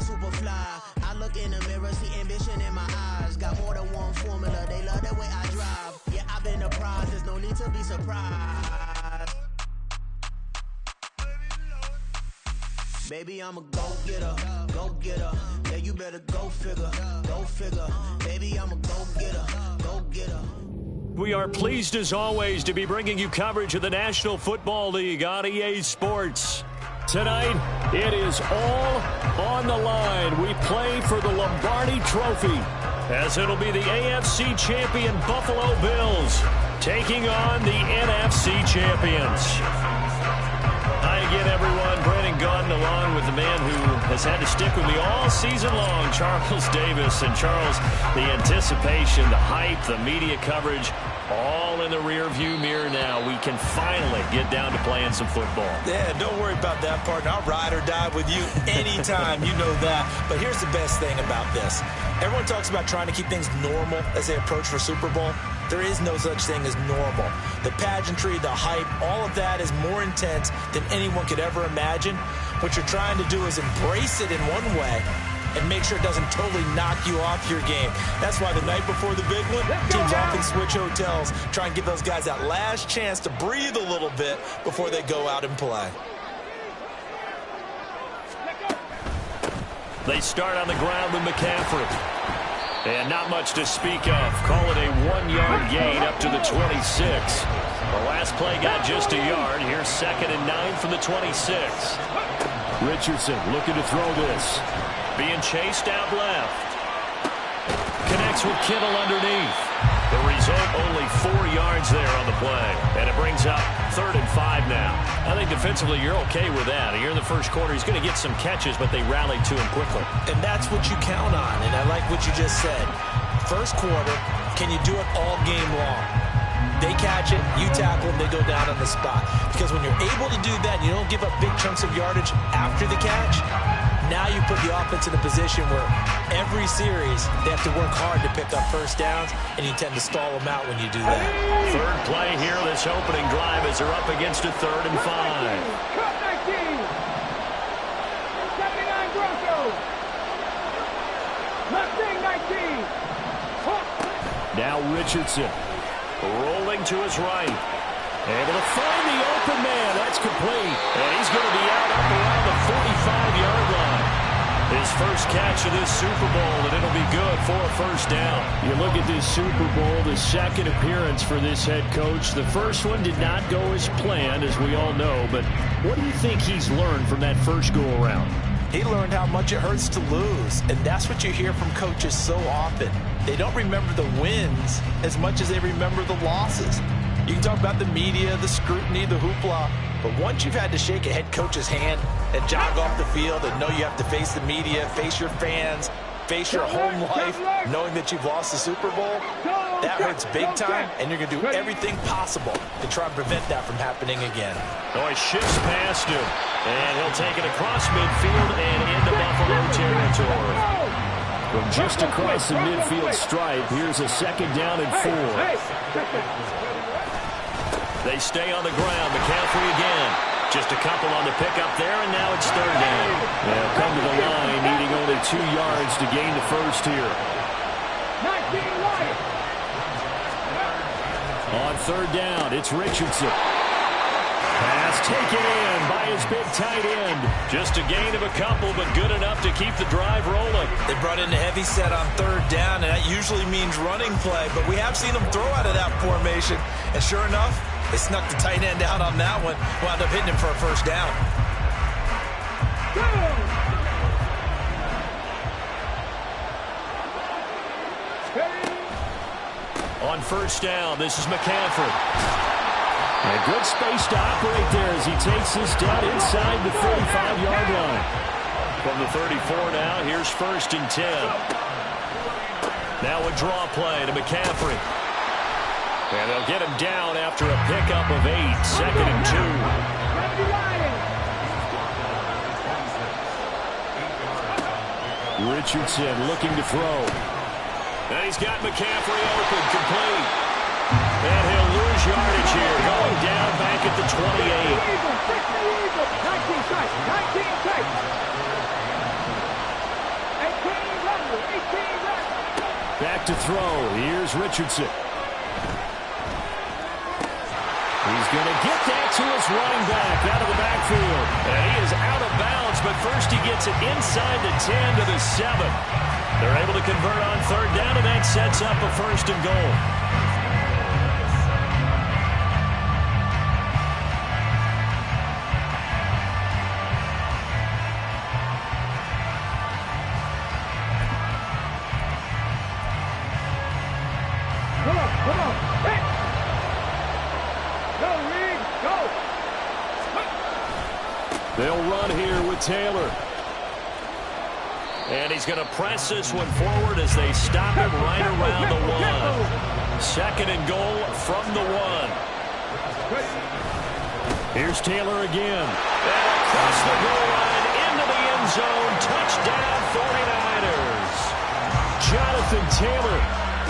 super fly. I look in the mirror, see ambition in my eyes. Got more than one formula, they love the way I drive. Yeah, I've been a prize, there's no need to be surprised. Baby, I'm a go-getter, go-getter. Yeah, you better go figure, go figure. Baby, I'm a go-getter, go-getter. We are pleased as always to be bringing you coverage of the National Football League on EA Sports. Tonight, it is all on the line. We play for the Lombardi Trophy, as it'll be the AFC champion Buffalo Bills taking on the NFC champions. Hi again, everyone. Brandon Gunn, along with the man who has had to stick with me all season long, Charles Davis. And Charles, the anticipation, the hype, the media coverage, all in the rear-view mirror now. We can finally get down to playing some football. Yeah, don't worry about that part. I'll ride or die with you anytime. You know that. But here's the best thing about this. Everyone talks about trying to keep things normal as they approach for Super Bowl. There is no such thing as normal. The pageantry, the hype, all of that is more intense than anyone could ever imagine. What you're trying to do is embrace it in one way and make sure it doesn't totally knock you off your game. That's why the night before the big one, teams often switch hotels, try and give those guys that last chance to breathe a little bit before they go out and play. They start on the ground with McCaffrey. And not much to speak of. Call it a 1-yard gain up to the 26. The last play got just a yard. Here's 2nd and 9 from the 26. Richardson looking to throw this. Being chased out left. Connects with Kittle underneath. The result, only 4 yards there on the play. And it brings up 3rd and 5 now. I think defensively you're okay with that. Here in the first quarter, he's going to get some catches, but they rallied to him quickly. And that's what you count on. And I like what you just said. First quarter, can you do it all game long? They catch it, you tackle them, they go down on the spot. Because when you're able to do that, and you don't give up big chunks of yardage after the catch, now you put the offense in a position where every series they have to work hard to pick up first downs, and you tend to stall them out when you do that. Third play here, this opening drive, as they're up against a 3rd and 5. Cut 19. 79 Broncos. Mustang 19. Now Richardson rolling to his right. Able to find the open man. That's complete. And he's going to be out up around the 45-yard line. His first catch of this Super Bowl, and it'll be good for a first down. You look at this Super Bowl, the second appearance for this head coach. The first one did not go as planned, as we all know. But what do you think he's learned from that first go-around? He learned how much it hurts to lose, and that's what you hear from coaches so often. They don't remember the wins as much as they remember the losses. You can talk about the media, the scrutiny, the hoopla, but once you've had to shake a head coach's hand and jog off the field and know you have to face the media, face your fans, face your home life, knowing that you've lost the Super Bowl, that hurts big time, and you're going to do everything possible to try and prevent that from happening again. Oh, he shifts past him, and he'll take it across midfield and into Buffalo territory. From just across the midfield stripe, here's a 2nd down and 4. They stay on the ground. McCaffrey again. Just a couple on the pickup there, and now it's 3rd down. They'll come to the line, needing only 2 yards to gain the first here. 19 right. On 3rd down, it's Richardson. Pass taken in by his big tight end. Just a gain of a couple, but good enough to keep the drive rolling. They brought in a heavy set on 3rd down, and that usually means running play, but we have seen them throw out of that formation. And sure enough, they snuck the tight end out on that one, wound up hitting him for a first down. On 1st down, this is McCaffrey. A good space to operate there as he takes this down inside the 35-yard line. From the 34 now, here's 1st and 10. Now a draw play to McCaffrey. And they'll get him down after a pickup of 8, 2nd and 2. Richardson looking to throw. And he's got McCaffrey open, complete. And he'll lose yardage here, going down back at the 28. back to throw. Here's Richardson. He's going to get that to his running back out of the backfield. And he is out of bounds, but first he gets it inside the 10 to the 7. They're able to convert on third down, and that sets up a 1st and goal. Come on. Hey. Go, Reed, go. They'll run here with Taylor. And he's going to press this one forward as they stop him right around the 1. 2nd and goal from the 1. Here's Taylor again. And across the goal line into the end zone. Touchdown 49ers. Jonathan Taylor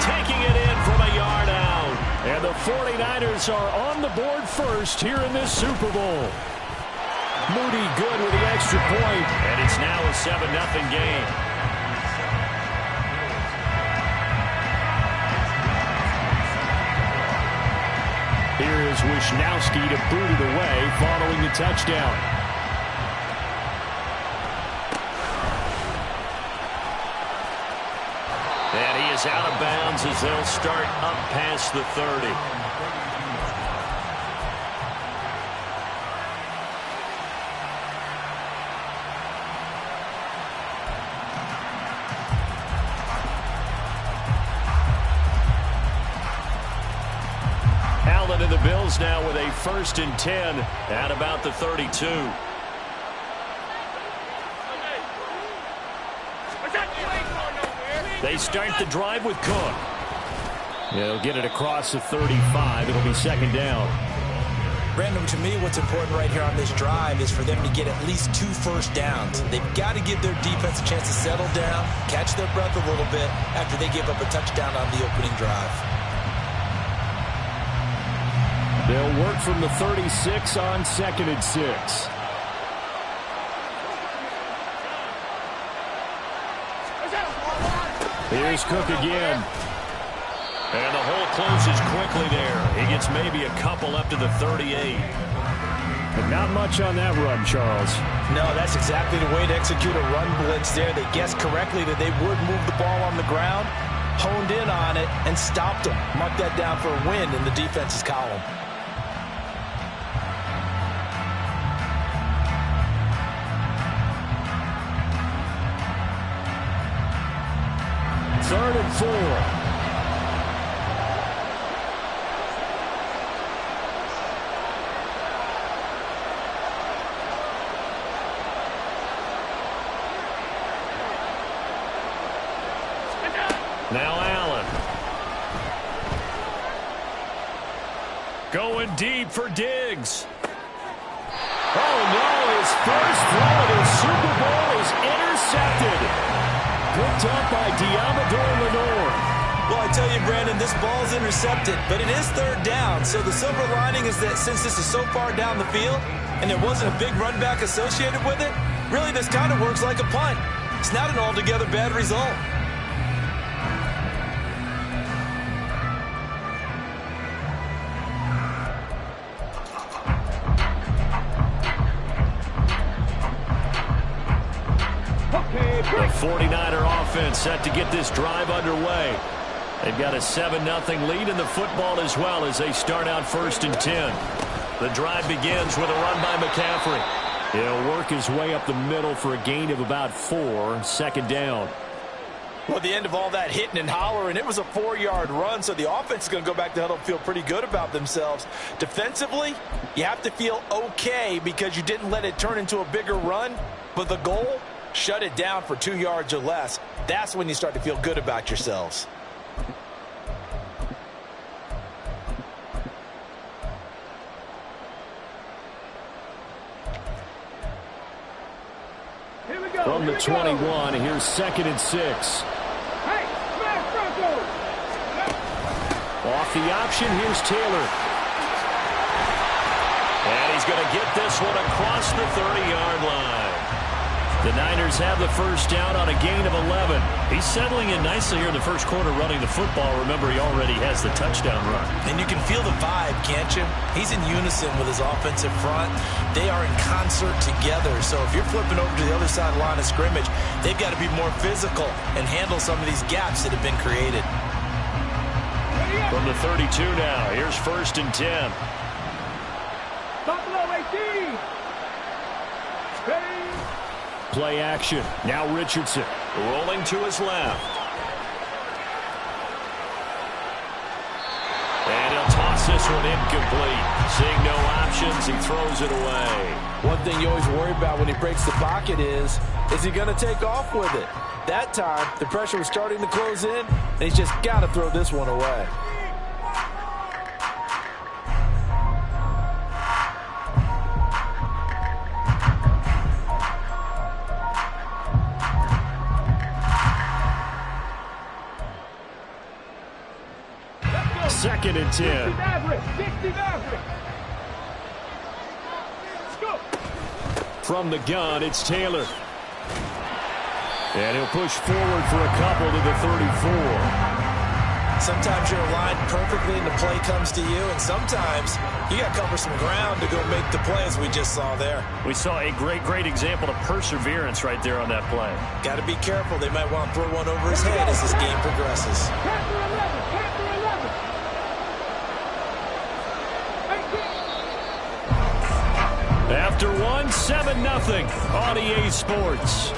taking it in from a yard out. And the 49ers are on the board first here in this Super Bowl. Moody good with the extra point. And it's now a 7-0 game. Here is Wisnowski to boot it away following the touchdown. And he is out of bounds as they'll start up past the 30. Allen and the Bills now with a 1st and 10 at about the 32. They start the drive with Cook. They'll get it across the 35. It'll be 2nd down. Brandon, to me, what's important right here on this drive is for them to get at least 2 first downs. They've got to give their defense a chance to settle down, catch their breath a little bit after they give up a touchdown on the opening drive. They'll work from the 36 on 2nd and 6. Here's Cook again. And the hole closes quickly there. He gets maybe a couple up to the 38. But not much on that run, Charles. No, that's exactly the way to execute a run blitz there. They guessed correctly that they would move the ball on the ground, honed in on it, and stopped them. Mark that down for a win in the defense's column. Third and 4. Now Allen. Going deep for Diggs. Oh no, his first throw of the Super Bowl is intercepted. Picked up by Diamador Lenore. Well, I tell you, Brandon, this ball's intercepted, but it is 3rd down. So the silver lining is that since this is so far down the field and there wasn't a big run back associated with it, really this kind of works like a punt. It's not an altogether bad result. The 49er offense set to get this drive underway. They've got a 7-0 lead in the football as well as they start out 1st and 10. The drive begins with a run by McCaffrey. He'll work his way up the middle for a gain of about 4, 2nd down. Well, at the end of all that hitting and hollering, it was a 4-yard run, so the offense is going to go back to huddle and feel pretty good about themselves. Defensively, you have to feel okay because you didn't let it turn into a bigger run, but the goal, shut it down for 2 yards or less. That's when you start to feel good about yourselves. Here we go. From the 21, here's 2nd and 6. Hey, smash Broncos. Off the option, here's Taylor. And he's going to get this one across the 30-yard line. The Niners have the first down on a gain of 11. He's settling in nicely here in the first quarter running the football. Remember, he already has the touchdown run. And you can feel the vibe, can't you? He's in unison with his offensive front. They are in concert together. So if you're flipping over to the other side of the line of scrimmage, they've got to be more physical and handle some of these gaps that have been created. From the 32 now, here's 1st and 10. Buffalo 18. Ready. Play action. Now Richardson rolling to his left. And he'll toss this one incomplete. Seeing no options, he throws it away. One thing you always worry about when he breaks the pocket is he going to take off with it? That time, the pressure was starting to close in, and he's just got to throw this one away. Second and 10. From the gun, it's Taylor. And he'll push forward for a couple to the 34. Sometimes you're aligned perfectly and the play comes to you, and sometimes you got to cover some ground to go make the play, as we just saw there. We saw a great example of perseverance right there on that play. Got to be careful. They might want to throw one over his head as this game progresses. After one, 7-0 on EA Sports.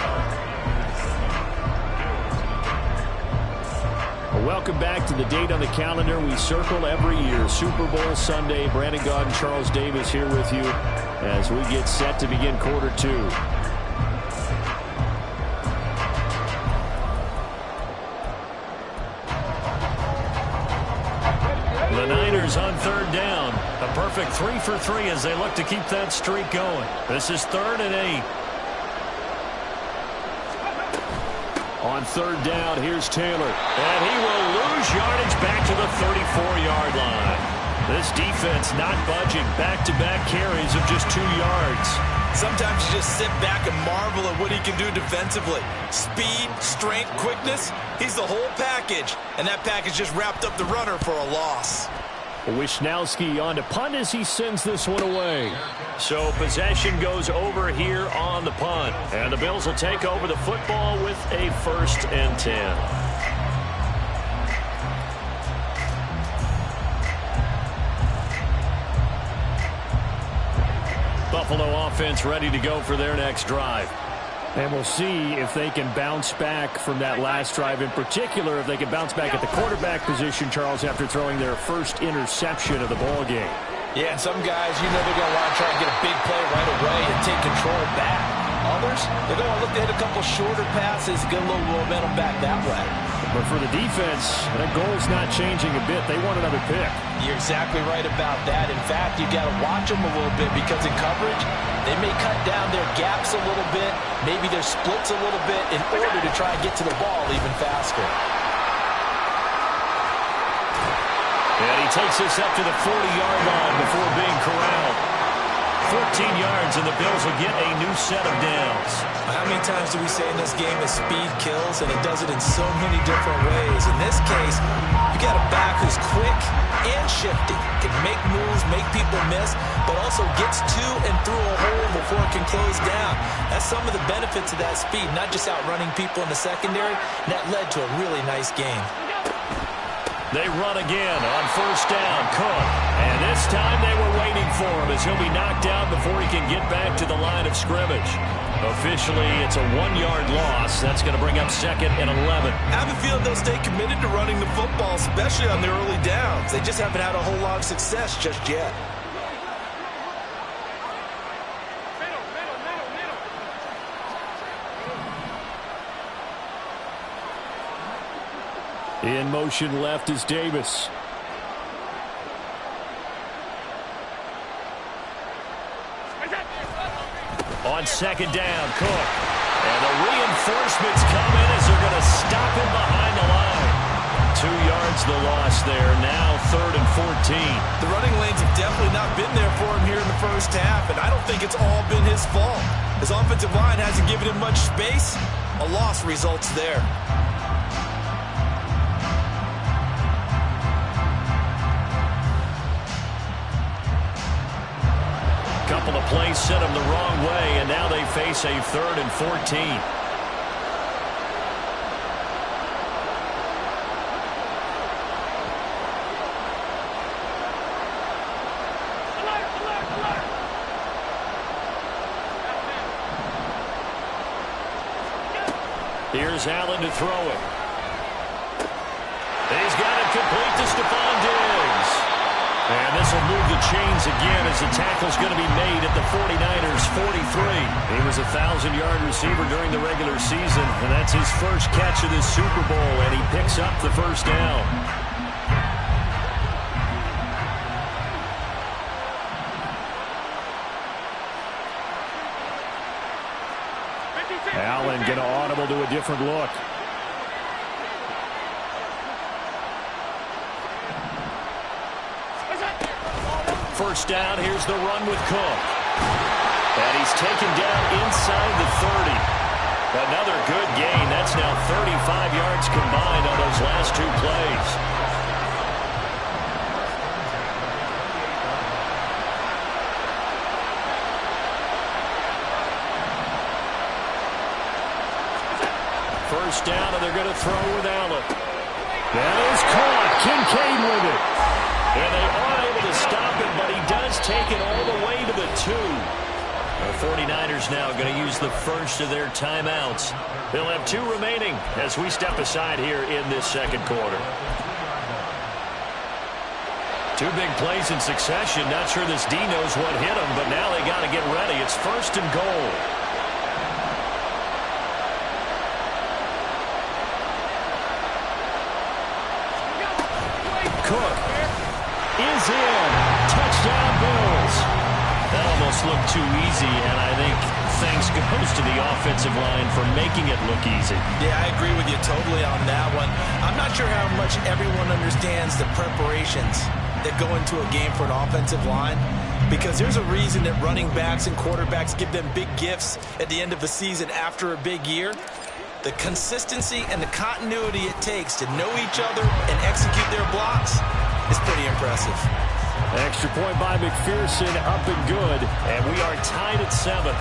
Welcome back to the date on the calendar we circle every year, Super Bowl Sunday. Brandon Gaudin, Charles Davis here with you as we get set to begin quarter 2. The Niners on 3rd down. A perfect 3 for 3 as they look to keep that streak going. This is 3rd and 8. On 3rd down, here's Taylor. And he will lose yardage back to the 34-yard line. This defense not budging. Back-to-back carries of just 2 yards. Sometimes you just sit back and marvel at what he can do defensively. Speed, strength, quickness. He's the whole package. And that package just wrapped up the runner for a loss. Wisnowski on to punt as he sends this one away. So possession goes over here on the punt. And the Bills will take over the football with a 1st and 10. Buffalo offense ready to go for their next drive. And we'll see if they can bounce back from that last drive. In particular, if they can bounce back at the quarterback position, Charles, after throwing their first interception of the ball game. Yeah, and some guys, you know they're going to want to try and get a big play right away and take control back. Others, they're going to look to hit a couple shorter passes, get a little momentum back that way. But for the defense, that goal's not changing a bit. They want another pick. You're exactly right about that. In fact, you got to watch them a little bit because in coverage, they may cut down their gaps a little bit, maybe their splits a little bit in order to try and get to the ball even faster. And he takes this up to the 40-yard line before being corralled. 14 yards, and the Bills will get a new set of downs. How many times do we say in this game that speed kills, and it does it in so many different ways? In this case, you got a back who's quick and shifty, can make moves, make people miss, but also gets to and through a hole before it can close down. That's some of the benefits of that speed, not just outrunning people in the secondary. And that led to a really nice game. They run again on 1st down. Cook. And this time they were waiting for him as he'll be knocked down before he can get back to the line of scrimmage. Officially, it's a 1-yard loss. That's going to bring up 2nd and 11. I have a feeling they'll stay committed to running the football, especially on their early downs. They just haven't had a whole lot of success just yet. In motion left is Davis. On 2nd down, Cook. And the reinforcements come in as they're going to stop him behind the line. 2 yards yards the loss there. Now 3rd and 14. The running lanes have definitely not been there for him here in the first half, and I don't think it's all been his fault. His offensive line hasn't given him much space. A loss results there. Couple of plays sent them the wrong way, and now they face a 3rd and 14. Here's Allen to throw it. He's got it complete to Stephon Diggs. And this will move the chains again as the tackle's going to be made at the 49ers' 43. He was a 1,000-yard receiver during the regular season, and that's his first catch of this Super Bowl, and he picks up the first down. Allen going to audible to a different look. First down, here's the run with Cook. And he's taken down inside the 30. Another good gain. That's now 35 yards combined on those last 2 plays. First down, and they're going to throw with Allen. That is caught. Kincaid with it. And they are able to stop him, but he does take it all the way to the 2. The 49ers now going to use the first of their timeouts. They'll have 2 remaining as we step aside here in this second quarter. 2 big plays in succession. Not sure this D knows what hit him, but now they got to get ready. It's 1st and goal. Cook is in. Touchdown, Bills. That almost looked too easy, and I think thanks goes to the offensive line for making it look easy. Yeah, I agree with you totally on that one. I'm not sure how much everyone understands the preparations that go into a game for an offensive line, because there's a reason that running backs and quarterbacks give them big gifts at the end of the season after a big year. The consistency and the continuity it takes to know each other and execute their blocks is pretty impressive. Extra point by McPherson, up and good. And we are tied at 7.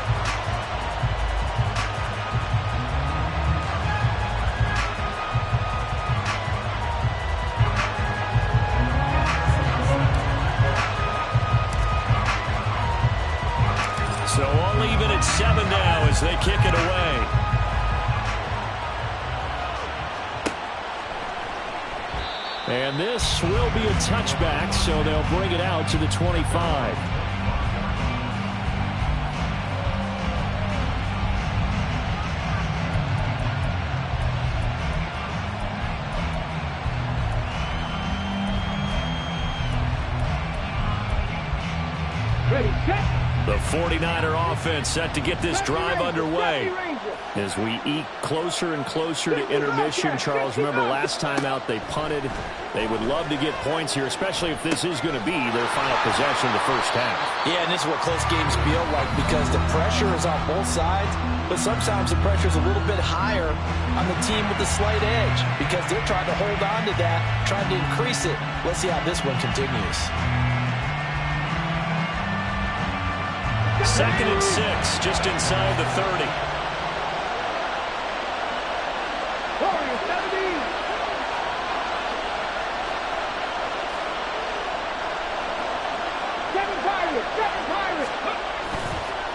So all even at 7 now as they kick it away. And this will be a touchback, so they'll bring it out to the 25. Ready, set. The 49er offense set to get this drive underway. As we eke closer and closer to intermission, Charles, remember last time out they punted. They would love to get points here, especially if this is going to be their final possession of the first half. Yeah, and this is what close games feel like, because the pressure is on both sides, but sometimes the pressure is a little bit higher on the team with the slight edge because they're trying to hold on to that, trying to increase it. Let's see how this one continues. 2nd and 6, just inside the 30.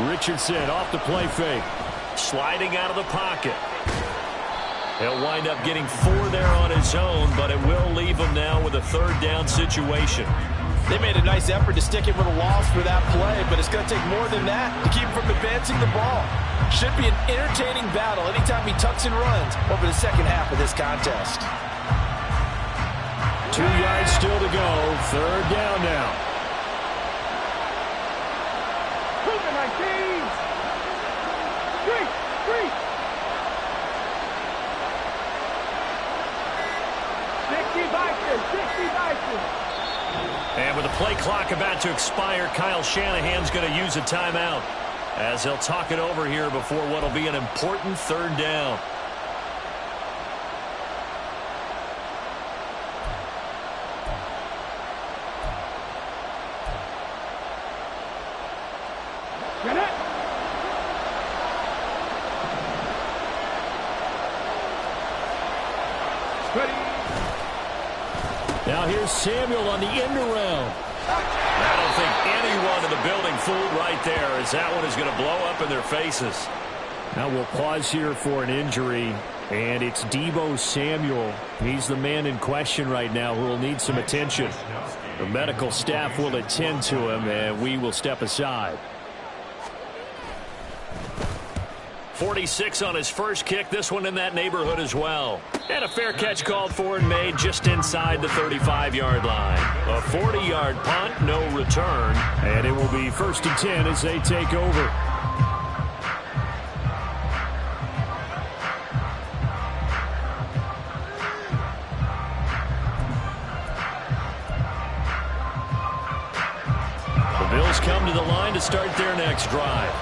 Richardson off the play fake. Sliding out of the pocket. He'll wind up getting 4 there on his own, but it will leave him now with a 3rd down situation. They made a nice effort to stick it with a loss for that play, but it's going to take more than that to keep him from advancing the ball. Should be an entertaining battle anytime he tucks and runs over the second half of this contest. 2 yards still to go. 3rd down now. Moving my team. Three. 65. And with the play clock about to expire, Kyle Shanahan's going to use a timeout as they'll talk it over here before what will be an important third down. Now here's Samuel on the end around. I don't think anyone in the building fooled right there, as that one is going to blow up in their faces. Now we'll pause here for an injury, and it's Deebo Samuel. He's the man in question right now who will need some attention. The medical staff will attend to him, and we will step aside. 46 on his first kick. This one in that neighborhood as well. And a fair catch called for and made just inside the 35-yard line. A 40-yard punt, no return. And it will be 1st and 10 as they take over. The Bills come to the line to start their next drive.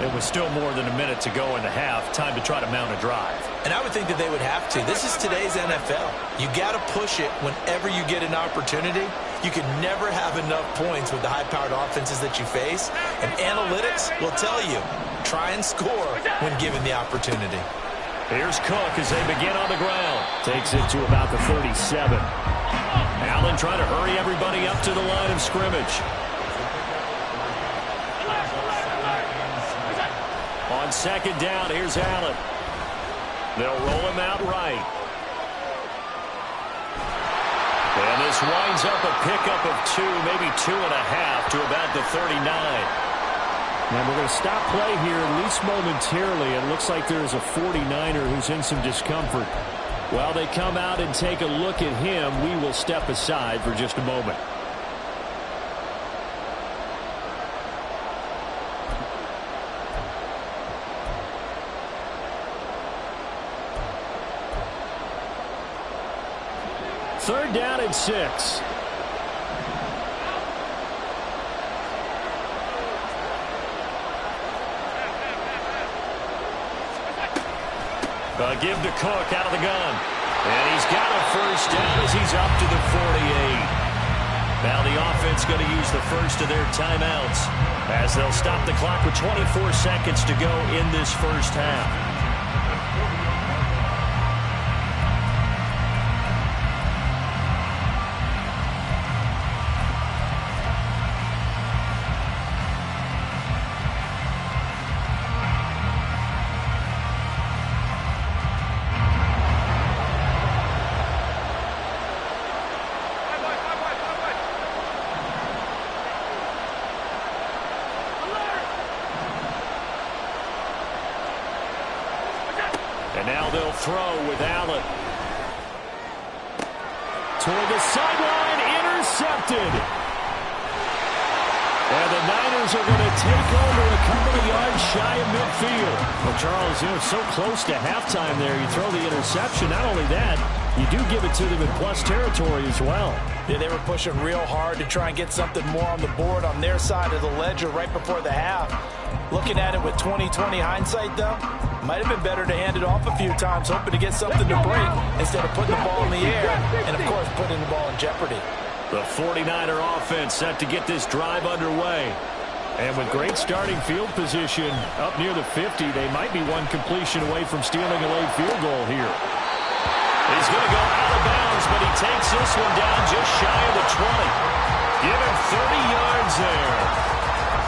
It was still more than a minute to go in the half. Time to try to mount a drive. And I would think that they would have to. This is today's NFL. You got to push it whenever you get an opportunity. You can never have enough points with the high-powered offenses that you face. And analytics will tell you, try and score when given the opportunity. Here's Cook as they begin on the ground. Takes it to about the 37. Allen trying to hurry everybody up to the line of scrimmage. On 2nd down, here's Allen. They'll roll him out right. And this winds up a pickup of 2, maybe 2.5 to about the 39. And we're going to stop play here, at least momentarily. It looks like there's a 49er who's in some discomfort. While they come out and take a look at him, we will step aside for just a moment. Third down and 6. Give to Cook out of the gun. And he's got a first down as he's up to the 48. Now the offense going to use the first of their timeouts as they'll stop the clock with 24 seconds to go in this first half. And now they'll throw with Allen. Toward the sideline, intercepted. And the Niners are going to take over a couple of yards shy of midfield. Well, Charles, you know, so close to halftime there. You throw the interception. Not only that, you do give it to them in plus territory as well. Yeah, they were pushing real hard to try and get something more on the board on their side of the ledger right before the half. Looking at it with 20/20 hindsight, though, might have been better to hand it off a few times, hoping to get something to break instead of putting the ball in the air and, of course, putting the ball in jeopardy. The 49er offense set to get this drive underway. And with great starting field position up near the 50, they might be one completion away from stealing a late field goal here. He's going to go out of bounds, but he takes this one down just shy of the 20. Give him 30 yards there.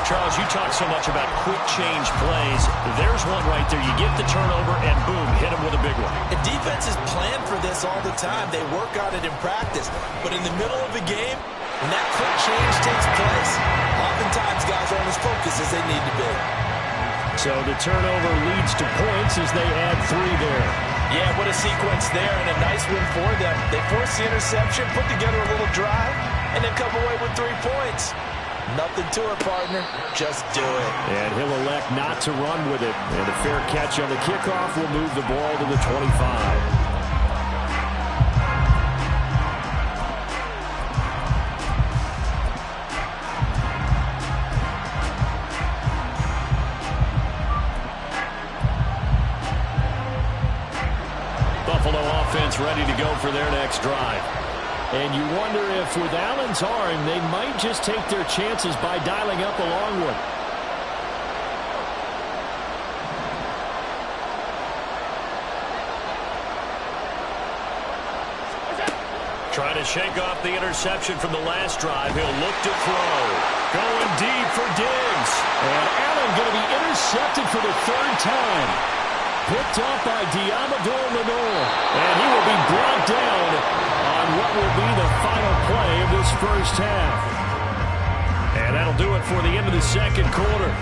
Charles, you talk so much about quick change plays. There's one right there. You get the turnover, and boom, hit him with a big one. And defenses plan for this all the time. They work on it in practice. But in the middle of the game, when that quick change takes place, oftentimes guys aren't as focused as they need to be. So the turnover leads to points as they add 3 there. Yeah, what a sequence there, and a nice win for them. They force the interception, put together a little drive, and then come away with 3 points. Nothing to it, partner. Just do it. And he'll elect not to run with it. And a fair catch on the kickoff will move the ball to the 25. Buffalo offense ready to go for their next drive. And you wonder if with Allen's arm, they might just take their chances by dialing up a long one. Trying to shake off the interception from the last drive. He'll look to throw. Going deep for Diggs. And Allen going to be intercepted for the third time. Picked up by Diamador Lenore. And he will be brought down on what will be the final play of this first half. And that'll do it for the end of the second quarter.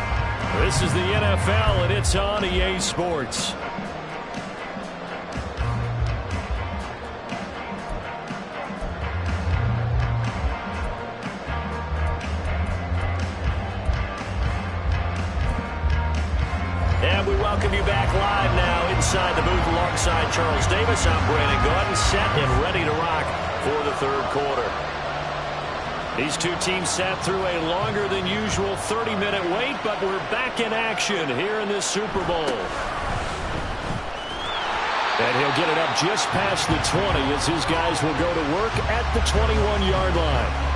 This is the NFL, and it's on EA Sports. And we welcome you back live now inside the booth alongside Charles Davis. I'm Brandon Gaudin, set and ready to rock for the third quarter. These two teams sat through a longer than usual 30-minute wait, but we're back in action here in this Super Bowl. And he'll get it up just past the 20 as his guys will go to work at the 21-yard line.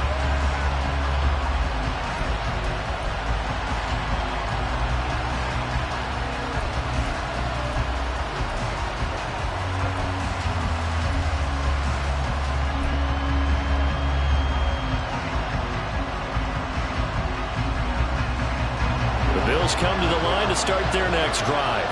Come to the line to start their next drive.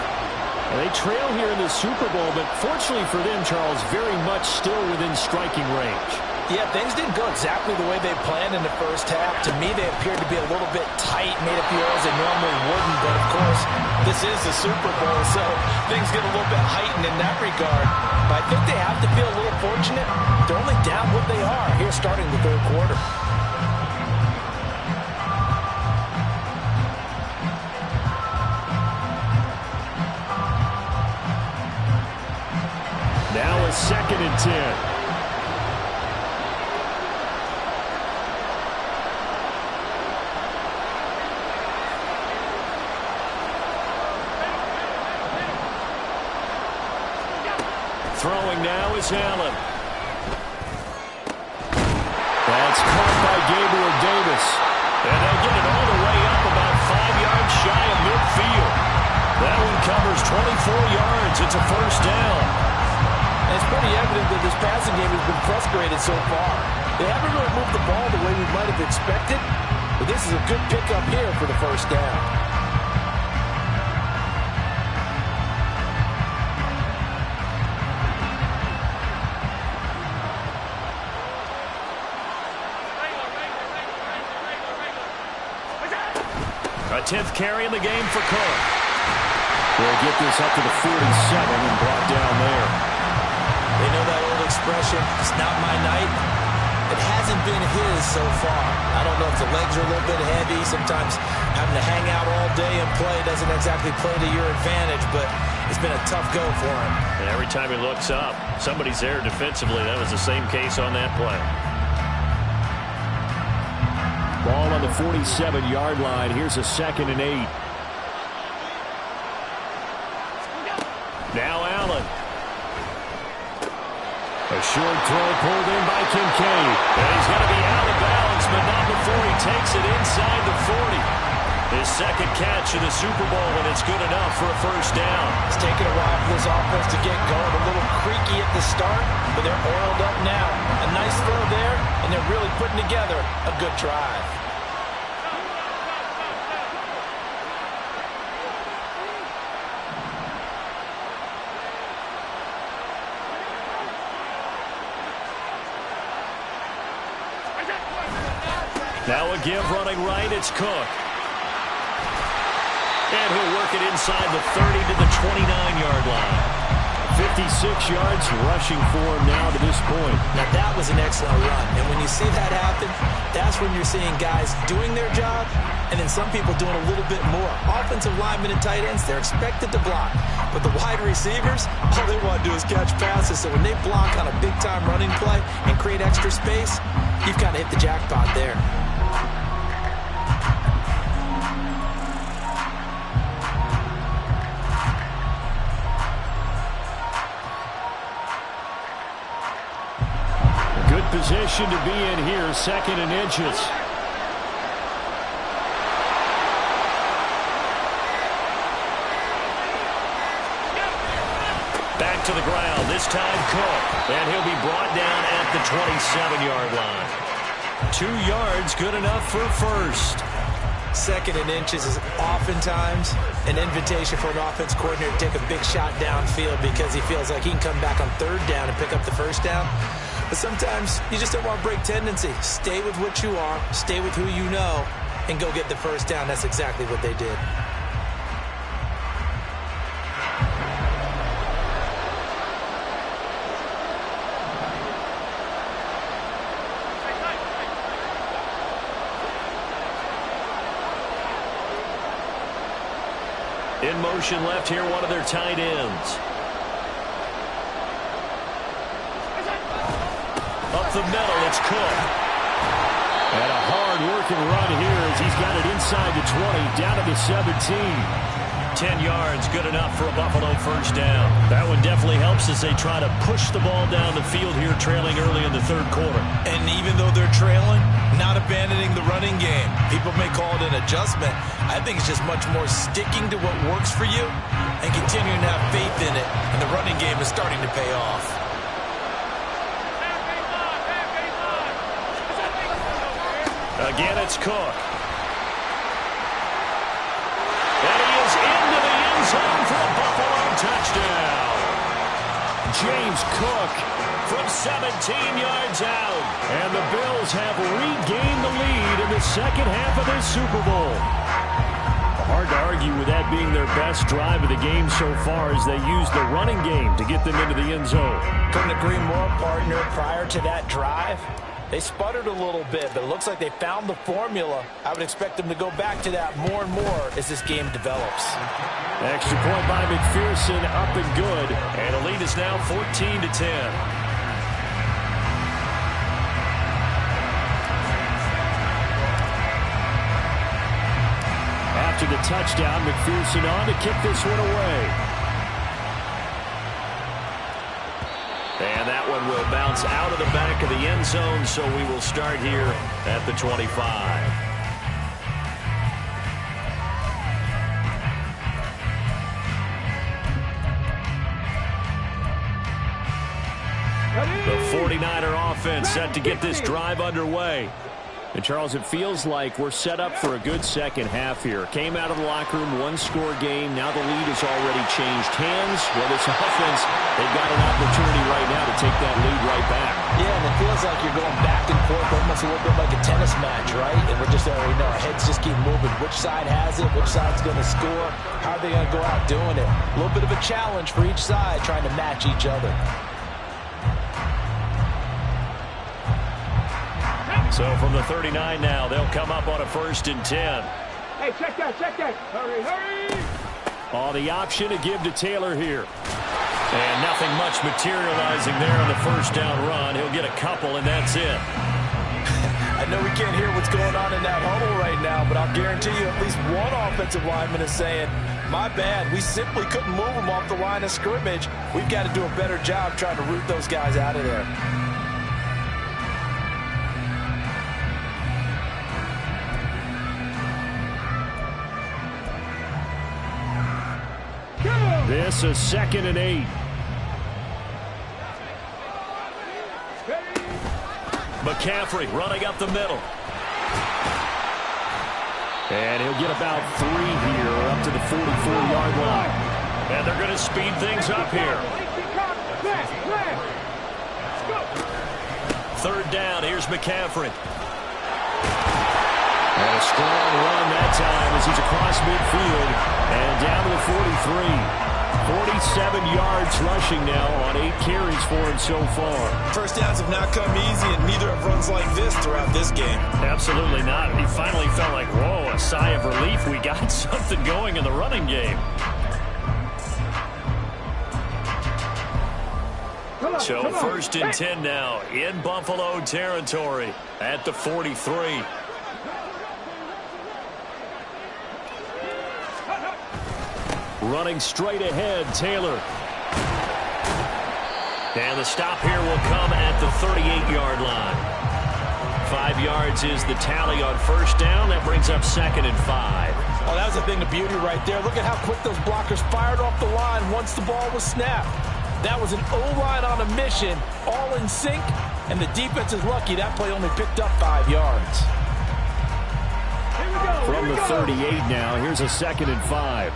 And they trail here in the Super Bowl, but fortunately for them, Charles, very much still within striking range. Yeah, things didn't go exactly the way they planned in the first half. To me, they appeared to be a little bit tight, made a few errors they normally wouldn't. But, of course, this is the Super Bowl, so things get a little bit heightened in that regard. But I think they have to feel a little fortunate. They're only down what they are here starting the third quarter. Now a 2nd and 10. Throwing now is Allen. That's caught by Gabriel Davis. And they'll get it all the way up about 5 yards shy of midfield. That one covers 24 yards. It's a first down. And it's pretty evident that this passing game has been frustrated so far. They haven't really moved the ball the way we might have expected, but this is a good pickup here for the first down. A 10th carry in the game for Cook. They'll get this up to the 47 and brought down there. They know that old expression, it's not my night. It hasn't been his so far. I don't know if the legs are a little bit heavy. Sometimes having to hang out all day and play doesn't exactly play to your advantage, but it's been a tough go for him. And every time he looks up, somebody's there defensively. That was the same case on that play. Ball on the 47-yard line. Here's a 2nd and 8. Now Allen. A short throw pulled in by Kincaid. And he's going to be out of bounds, but not before he takes it inside the 40. His second catch in the Super Bowl, and it's good enough for a first down. It's taken a while for this offense to get going. A little creaky at the start, but they're oiled up now. A nice throw there, and they're really putting together a good drive. Now a give running right, it's Cook. And he'll work it inside the 30 to the 29-yard line. 56 yards rushing for him now to this point. Now that was an excellent run. And when you see that happen, that's when you're seeing guys doing their job and then some people doing a little bit more. Offensive linemen and tight ends, they're expected to block. But the wide receivers, all they want to do is catch passes. So when they block on a big-time running play and create extra space, you've kind of hit the jackpot there. position to be in here, 2nd and inches. Back to the ground, this time Cook. And he'll be brought down at the 27-yard line. 2 yards, good enough for first. 2nd and inches is oftentimes an invitation for an offense coordinator to take a big shot downfield because he feels like he can come back on 3rd down and pick up the first down. But sometimes you just don't want to break tendency. Stay with what you are, stay with who you know, and go get the first down. That's exactly what they did. In motion left here, one of their tight ends. Up the middle, it's Cook. And a hard-working run here as he's got it inside the 20, down to the 17. 10 yards, good enough for a Buffalo first down. That one definitely helps as they try to push the ball down the field here, trailing early in the 3rd quarter. And even though they're trailing, not abandoning the running game. People may call it an adjustment. I think it's just much more sticking to what works for you and continuing to have faith in it. And the running game is starting to pay off. Again, it's Cook. And he is into the end zone for a Buffalo touchdown. James Cook from 17 yards out. And the Bills have regained the lead in the 2nd half of this Super Bowl. Hard to argue with that being their best drive of the game so far as they use the running game to get them into the end zone. Couldn't agree more, partner. Prior to that drive, they sputtered a little bit, but it looks like they found the formula. I would expect them to go back to that more and more as this game develops. Extra point by McPherson, up and good. And the lead is now 14-10. After the touchdown, McPherson on to kick this one away. And that one will bounce out of the back of the end zone, so we will start here at the 25. The 49er offense set to get this drive underway. And, Charles, it feels like we're set up for a good 2nd half here. Came out of the locker room, 1-score game. Now the lead has already changed hands. Well, this offense, they've got an opportunity right now to take that lead right back. Yeah, and it feels like you're going back and forth, almost a little bit like a tennis match, right? And we're just already know our heads just keep moving. Which side has it? Which side's going to score? How are they going to go out doing it? A little bit of a challenge for each side, trying to match each other. So from the 39 now, they'll come up on a 1st and 10. Hey, check that, check that. Hurry, hurry. Oh, the option to give to Taylor here. And nothing much materializing there on the first down run. He'll get a couple, and that's it. I know we can't hear what's going on in that huddle right now, but I'll guarantee you at least one offensive lineman is saying, my bad, we simply couldn't move them off the line of scrimmage. We've got to do a better job trying to root those guys out of there. This is 2nd and 8. McCaffrey running up the middle. And he'll get about 3 here, up to the 44-yard line. And they're going to speed things up here. 3rd down, here's McCaffrey. And a strong run that time as he's across midfield and down to the 43. 47 yards rushing now on 8 carries for him so far. First downs have not come easy, and neither have runs like this throughout this game. Absolutely not. He finally felt like, whoa, a sigh of relief. We got something going in the running game. So 1st and 10 now in Buffalo territory at the 43. Running straight ahead, Taylor. And the stop here will come at the 38-yard line. 5 yards is the tally on first down. That brings up 2nd and 5. Oh, that was a thing of beauty right there. Look at how quick those blockers fired off the line once the ball was snapped. That was an O-line on a mission, all in sync, and the defense is lucky that play only picked up 5 yards. From the 38 now, here's a 2nd and 5.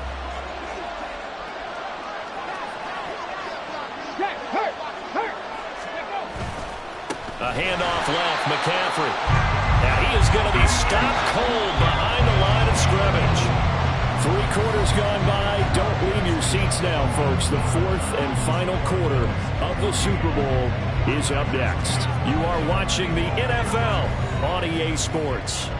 A handoff left, McCaffrey. Now he is going to be stopped cold behind the line of scrimmage. 3 quarters gone by. Don't leave your seats now, folks. The 4th and final quarter of the Super Bowl is up next. You are watching the NFL on EA Sports.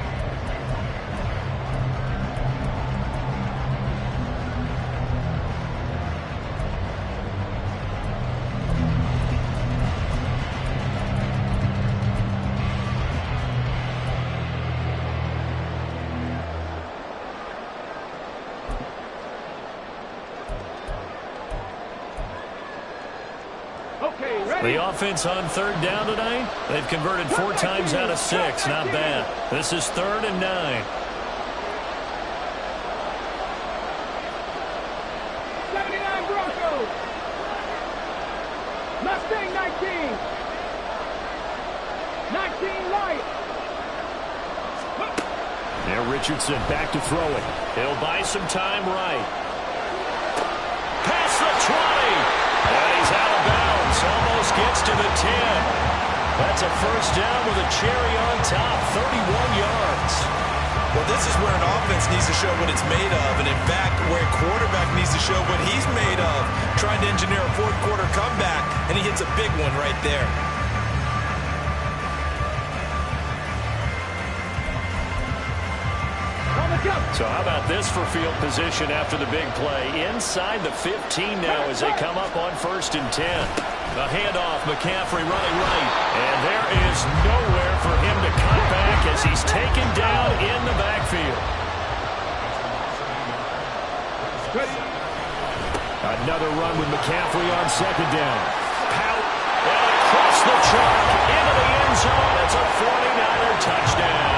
The offense on 3rd down tonight, they've converted 4 times out of 6. Not bad. This is 3rd and 9. 79 Broncos. Mustang 19. 19 Lions. Now Richardson back to throw it. He'll buy some time right. Past the 20. And he's out of bounds. Almost gets to the 10. That's a first down with a cherry on top. 31 yards. Well, this is where an offense needs to show what it's made of. And in fact, where a quarterback needs to show what he's made of. Trying to engineer a 4th quarter comeback. And he hits a big one right there. So how about this for field position after the big play? Inside the 15 now as they come up on 1st and 10. A handoff, McCaffrey running right. And there is nowhere for him to cut back as he's taken down in the backfield. Another run with McCaffrey on 2nd down. Pout, and across the chalk into the end zone. It's a 49er touchdown.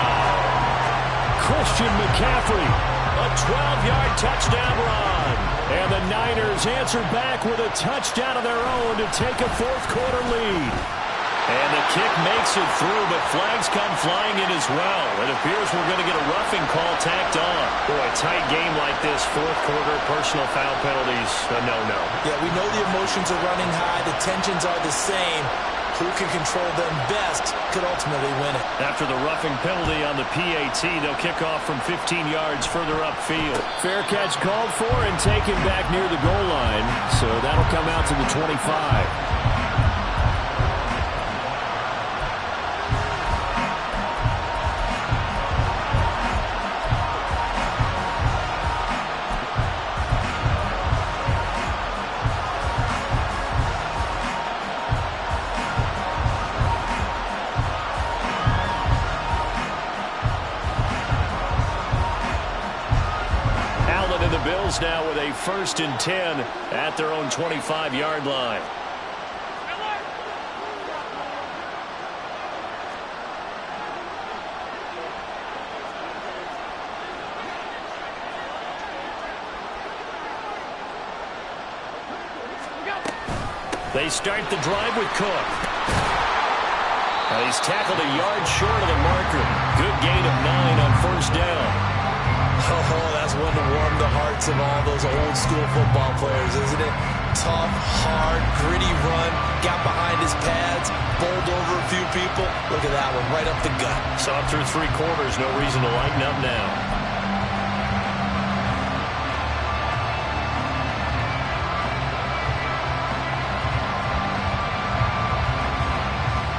Christian McCaffrey, a 12-yard touchdown run. And the Niners answer back with a touchdown of their own to take a 4th quarter lead. And the kick makes it through, but flags come flying in as well. It appears we're going to get a roughing call tacked on. Boy, a tight game like this, 4th quarter, personal foul penalties, a no-no. Yeah, we know the emotions are running high. The tensions are the same. Who can control them best could ultimately win it. After the roughing penalty on the PAT, they'll kick off from 15 yards further upfield. Fair catch called for and taken back near the goal line. So that'll come out to the 25. Now with a 1st and 10 at their own 25-yard line. They start the drive with Cook. He's tackled a yard short of the marker. Good gain of 9 on 1st down. Oh, that's one to warm the hearts of all those old school football players, isn't it? Tough, hard, gritty run, got behind his pads, bowled over a few people. Look at that one, right up the gut. Saw it through 3 quarters, no reason to lighten up now.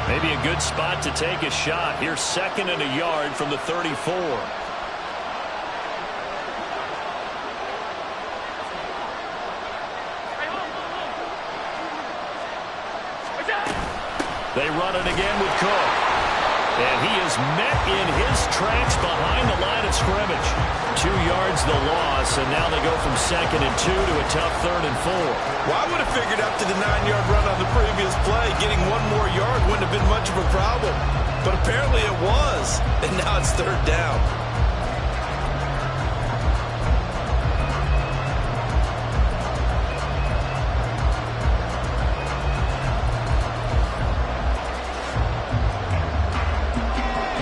Maybe a good spot to take a shot. Here's 2nd and a yard from the 34. They run it again with Cook. And he is met in his tracks behind the line of scrimmage. 2 yards the loss, and now they go from 2nd and 2 to a tough 3rd and 4. Well, I would have figured up to the 9-yard run on the previous of a problem, but apparently it was, and now it's third down.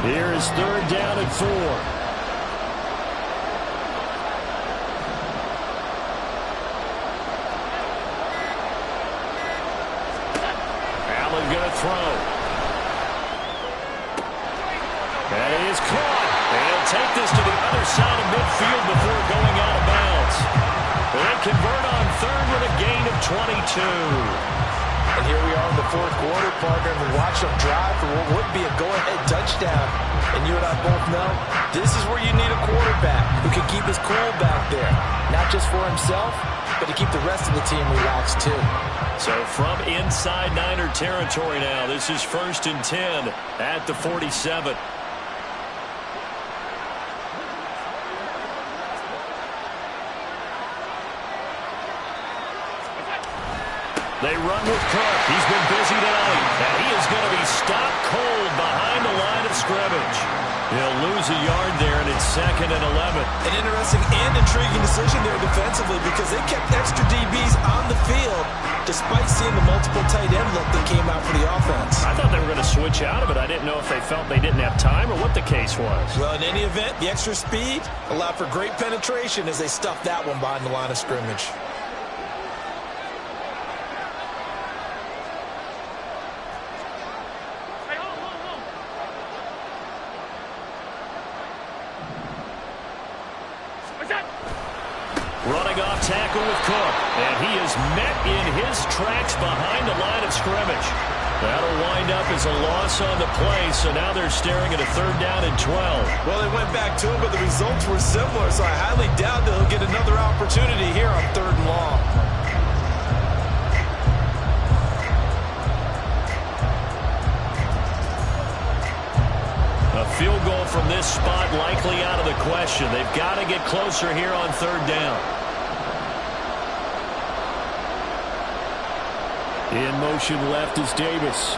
Here is third down and 4. Allen going to throw. And he is caught. And he'll take this to the other side of midfield before going out of bounds. They convert on third with a gain of 22. And here we are in the fourth quarter, partner, and we watch them drive for what would be a go-ahead touchdown. And you and I both know this is where you need a quarterback who can keep his cool back there. Not just for himself, but to keep the rest of the team relaxed too. So from inside Niner territory now, this is 1st and 10 at the 47. They run with Cook. He's been busy tonight. And he is going to be stopped cold behind the line of scrimmage. He'll lose a yard there, and it's 2nd and 11. An interesting and intriguing decision there defensively because they kept extra DBs on the field despite seeing the multiple tight end look that came out for the offense. I thought they were going to switch out of it. I didn't know if they felt they didn't have time or what the case was. Well, in any event, the extra speed allowed for great penetration as they stuffed that one behind the line of scrimmage. Running off tackle with Cook. And he is met in his tracks behind the line of scrimmage. That'll wind up as a loss on the play, so now they're staring at a 3rd down and 12. Well, they went back to him, but the results were similar, so I highly doubt that he'll get another opportunity here on 3rd and long. A field goal from this spot likely out of the question. They've got to get closer here on 3rd down. In motion left is Davis.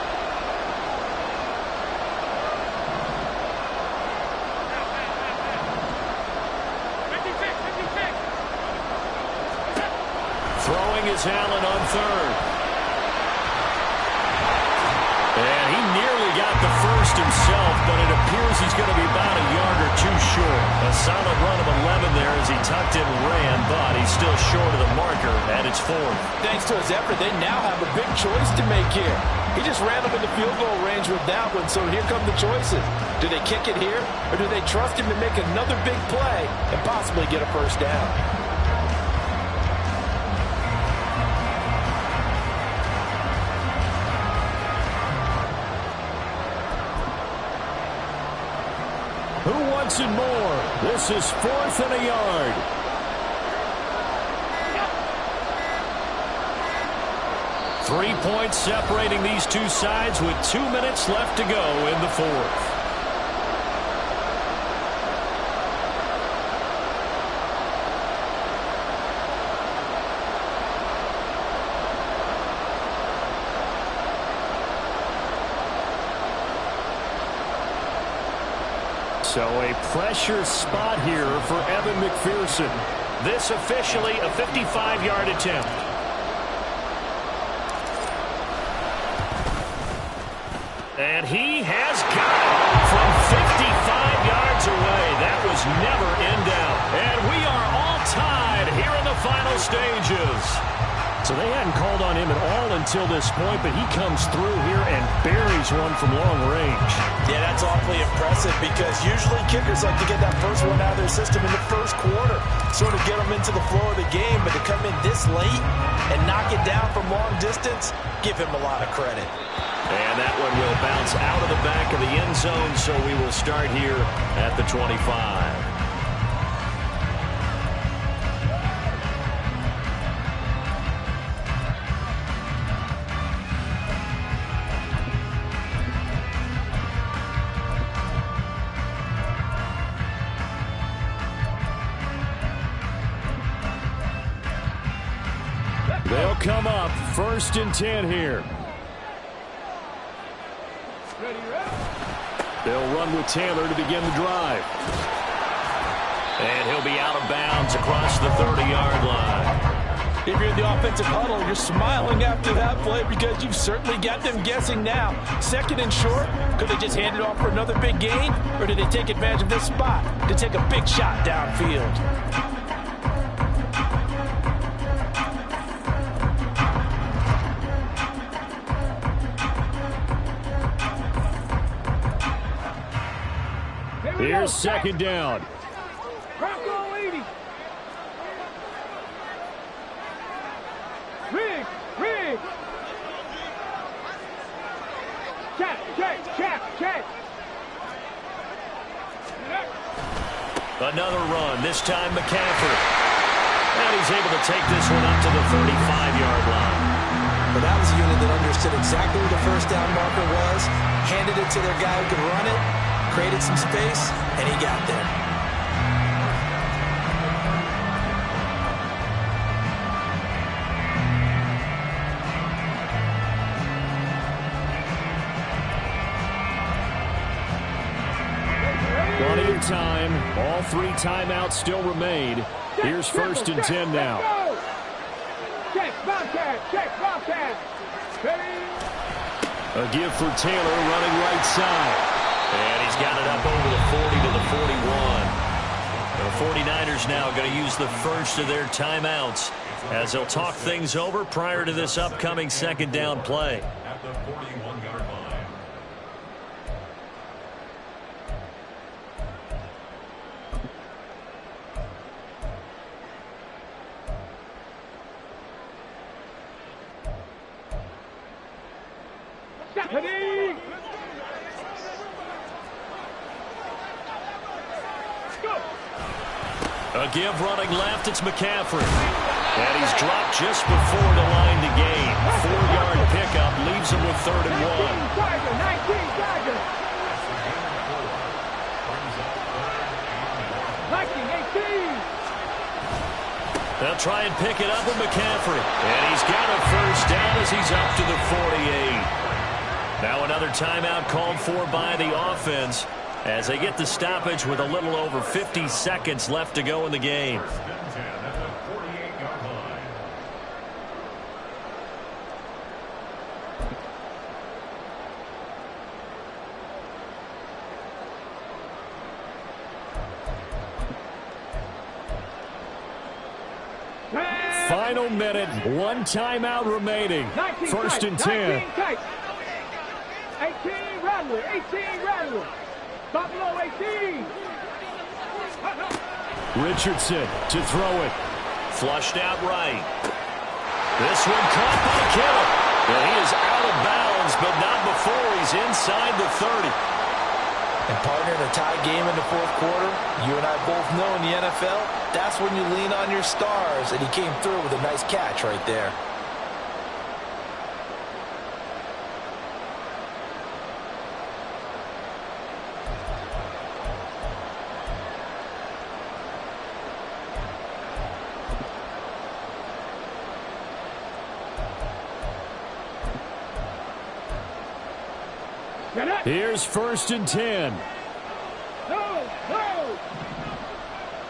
Throwing is Allen on 3rd. And he nearly got the first himself, but it appears he's going to be about a yard or two short. A solid run of 11 there as he tucked it and ran, but he's still short of the marker at its 4th. Thanks to his effort, they now have a big choice to make here. He just ran up in the field goal range with that one, so here come the choices. Do they kick it here, or do they trust him to make another big play and possibly get a first down? Who wants it more? This is 4th and a yard. Three points separating these two sides with 2 minutes left to go in the 4th. So a pressure spot here for Evan McPherson. This officially a 55-yard attempt. And he has got it from 55 yards away. That was never in doubt. And we are all tied here in the final stages. So they hadn't called on him at all until this point, but he comes through here and buries one from long range. Yeah, that's awfully impressive because usually kickers like to get that first one out of their system in the first quarter, sort of get them into the flow of the game, but to come in this late and knock it down from long distance, give him a lot of credit. And that one will bounce out of the back of the end zone, so we will start here at the 25. They'll come up 1st and 10 here. They'll run with Taylor to begin the drive. And he'll be out of bounds across the 30-yard line. If you're in the offensive huddle, you're smiling after that play because you've certainly got them guessing now. 2nd and short, could they just hand it off for another big gain? Or did they take advantage of this spot to take a big shot downfield? Here's 2nd down. Bronco 80. Rig. Check. Another run, this time McCaffrey. And he's able to take this one up to the 35-yard line. But that was a unit that understood exactly where the first down marker was, handed it to their guy who could run it, created some space, and he got there. Plenty of time. All 3 timeouts still remain. Here's 1st and 10 now. Check, Bobcat. A give for Taylor running right side. And he's got it up over the 40 to the 41. The 49ers now going to use the first of their timeouts as they'll talk things over prior to this upcoming 2nd down play. At the 41-yard line. A give running left, it's McCaffrey. And he's dropped just before the line to gain. 4-yard pickup leaves him with 3rd and 1. They'll try and pick it up with McCaffrey. And he's got a first down as he's up to the 48. Now another timeout called for by the offense as they get the stoppage with a little over 50 seconds left to go in the game. Final minute, 1 timeout remaining. 1st and 10. 18 Rattler. Buffalo 18. Richardson to throw it. Flushed out right. This one caught by Kittle. And he is out of bounds, but not before he's inside the 30. And partner, in a tie game in the 4th quarter, you and I both know in the NFL, that's when you lean on your stars. And he came through with a nice catch right there. Here's 1st and 10. No.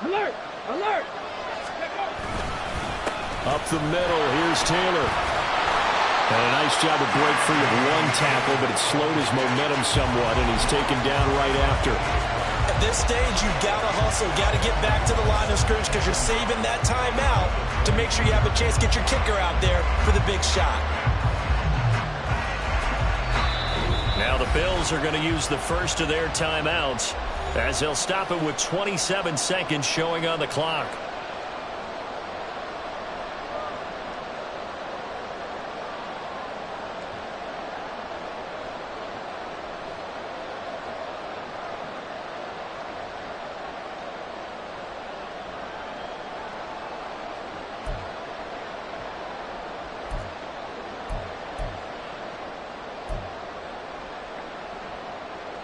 Alert. Up the middle, here's Taylor. And a nice job to break free of 1 tackle, but it slowed his momentum somewhat, and he's taken down right after. At this stage, you've got to hustle. Got to get back to the line of scrimmage because you're saving that timeout to make sure you have a chance to get your kicker out there for the big shot. Now the Bills are going to use the first of their timeouts as they'll stop it with 27 seconds showing on the clock.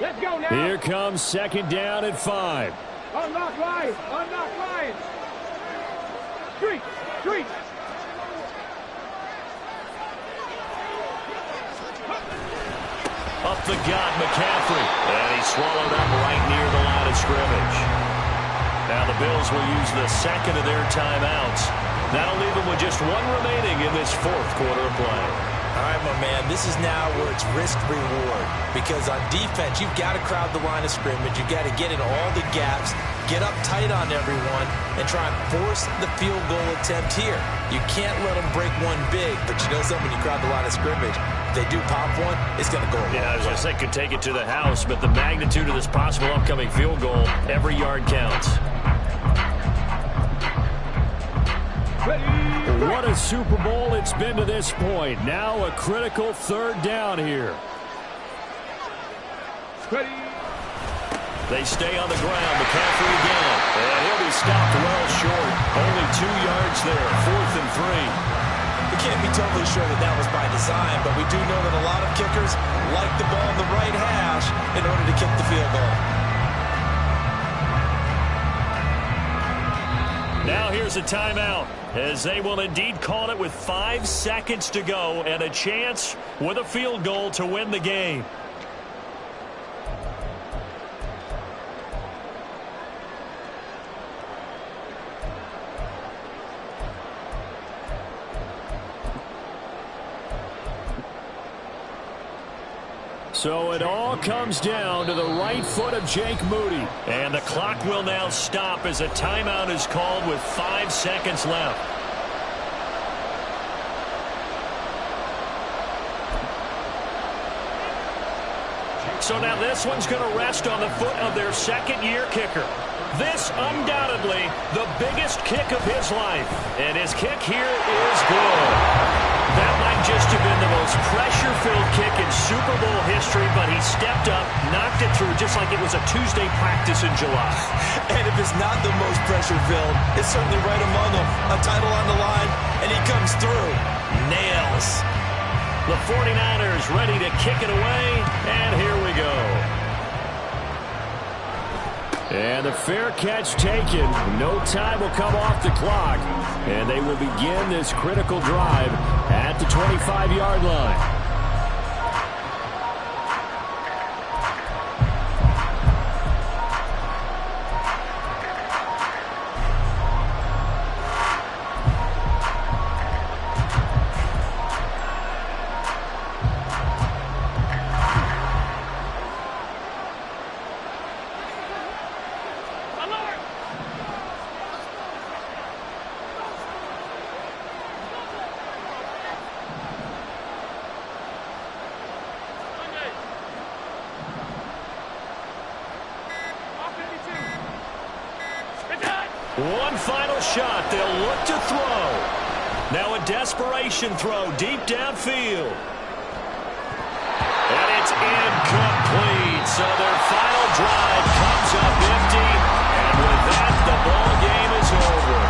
Let's go now. Here comes 2nd down at 5. Unlock line. Street. Up the gut, McCaffrey. And he's swallowed up right near the line of scrimmage. Now the Bills will use the second of their timeouts. That'll leave them with just one remaining in this fourth quarter of play. All right, my man, this is now where it's risk-reward. Because on defense, you've got to crowd the line of scrimmage. You've got to get in all the gaps, get up tight on everyone, and try and force the field goal attempt here. You can't let them break one big, but you know something, when you crowd the line of scrimmage, if they do pop one, it's going to go a long way. I was going to say, could take it to the house, but the magnitude of this possible upcoming field goal, every yard counts. What a Super Bowl it's been to this point. Now a critical third down here. They stay on the ground. McCaffrey again. And he'll be stopped well short. Only 2 yards there. 4th and 3. We can't be totally sure that that was by design, but we do know that a lot of kickers like the ball in the right hash in order to kick the field goal. Now here's a timeout, as they will indeed call it with 5 seconds to go and a chance with a field goal to win the game. So it all comes down to the right foot of Jake Moody. And the clock will now stop as a timeout is called with 5 seconds left. So now this one's going to rest on the foot of their second-year kicker. This undoubtedly the biggest kick of his life. And his kick here is good. That might just have been the most pressure-filled kick in Super Bowl history, but he stepped up, knocked it through just like it was a Tuesday practice in July. And if it's not the most pressure-filled, it's certainly right among them. A title on the line, and he comes through. Nails. The 49ers ready to kick it away, and here we go. And the fair catch taken. No time will come off the clock. And they will begin this critical drive at the 25-yard line. One final shot. They'll look to throw. Now a desperation throw deep downfield. And it's incomplete. So their final drive comes up empty. And with that, the ball game is over.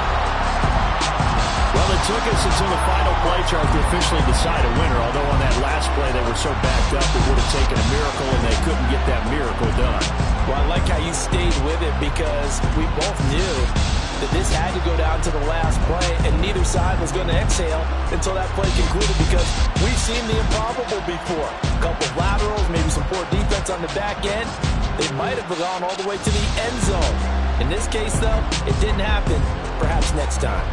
Well, it took us until the final play chart to officially decide a winner. Although on that last play they were so backed up it would have taken a miracle, and they couldn't get that miracle done. Well, I like how you stayed with it, because we both knew that this had to go down to the last play, and neither side was going to exhale until that play concluded, because we've seen the improbable before. A couple of laterals, maybe some poor defense on the back end. They might have gone all the way to the end zone. In this case, though, it didn't happen. Perhaps next time.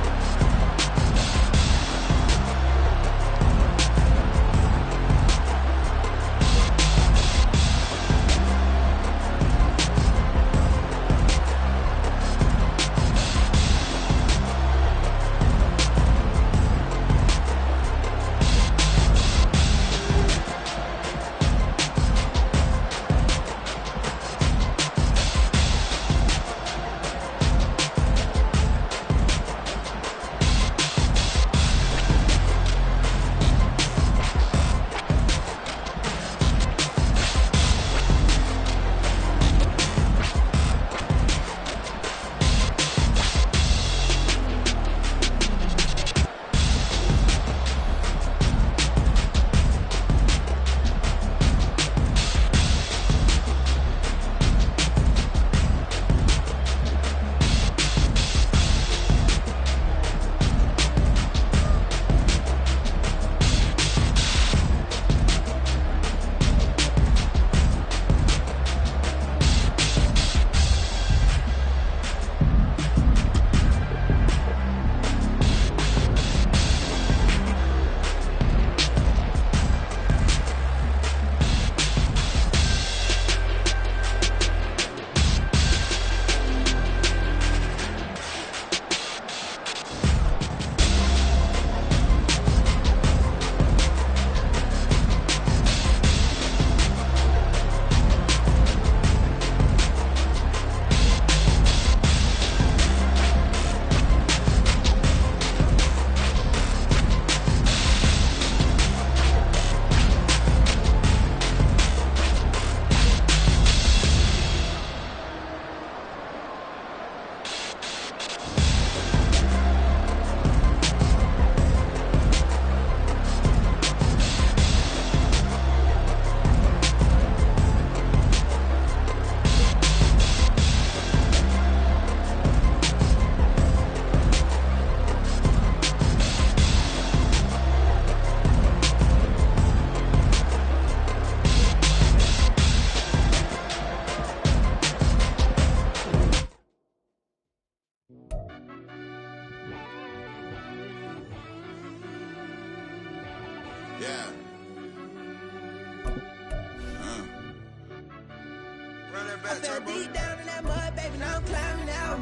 I fell deep down in that mud, baby, now I'm climbing out.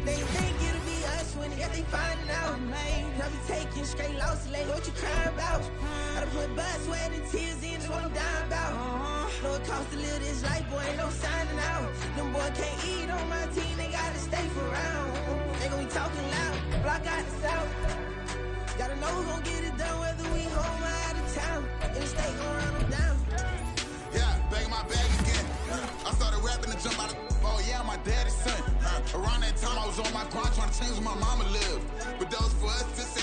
They think it'll be us when they finding out. I be taking straight losses, like what you crying about? I done put blood, sweat, and tears in, that's what I'm dying about. Know it costs to live this life, boy, ain't no signing out. Them boy can't eat on my team, they gotta stay for round. They gon' be talking loud, block out the south. Gotta know who gon' get it done, whether we home or out of town. In the state, gon' run them down. Yeah, bag my bag again. I started rapping and jump out of oh yeah, my daddy's son. Around that time I was on my grind trying to change where my mama lived. But those for us, this ain't